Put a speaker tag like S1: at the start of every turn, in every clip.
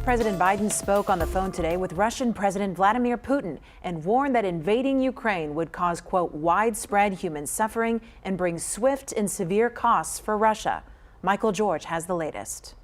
S1: President Biden spoke on the phone today with Russian President Vladimir Putin and warned that invading Ukraine would cause, quote, widespread human suffering and bring swift and severe costs for Russia. Michael George has the latest.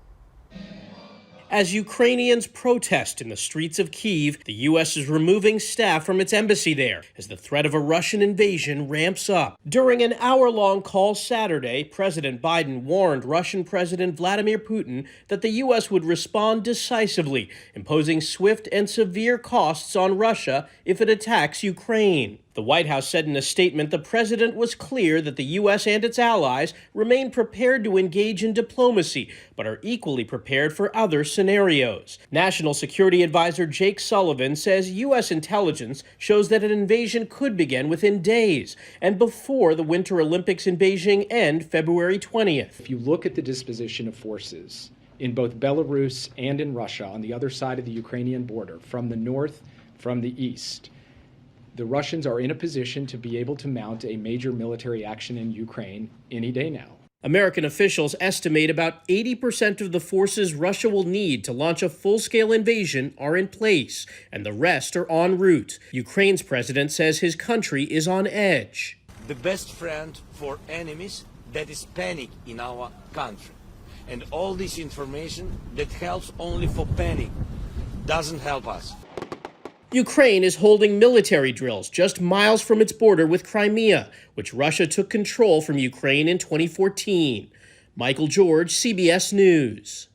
S2: As Ukrainians protest in the streets of Kyiv, the U.S. is removing staff from its embassy there as the threat of a Russian invasion ramps up. During an hour-long call Saturday, President Biden warned Russian President Vladimir Putin that the U.S. would respond decisively, imposing swift and severe costs on Russia if it attacks Ukraine. The White House said in a statement the president was clear that the U.S. and its allies remain prepared to engage in diplomacy, but are equally prepared for other scenarios. National Security Advisor Jake Sullivan says U.S. intelligence shows that an invasion could begin within days and before the Winter Olympics in Beijing end February 20th.
S3: If you look at the disposition of forces in both Belarus and in Russia on the other side of the Ukrainian border, from the north, from the east, the Russians are in a position to be able to mount a major military action in Ukraine any day now.
S2: American officials estimate about 80% of the forces Russia will need to launch a full-scale invasion are in place, and the rest are en route. Ukraine's president says his country is on edge.
S4: The best friend for enemies, that is panic in our country. And all this information that helps only for panic doesn't help us.
S2: Ukraine is holding military drills just miles from its border with Crimea, which Russia took control from Ukraine in 2014. Michael George, CBS News.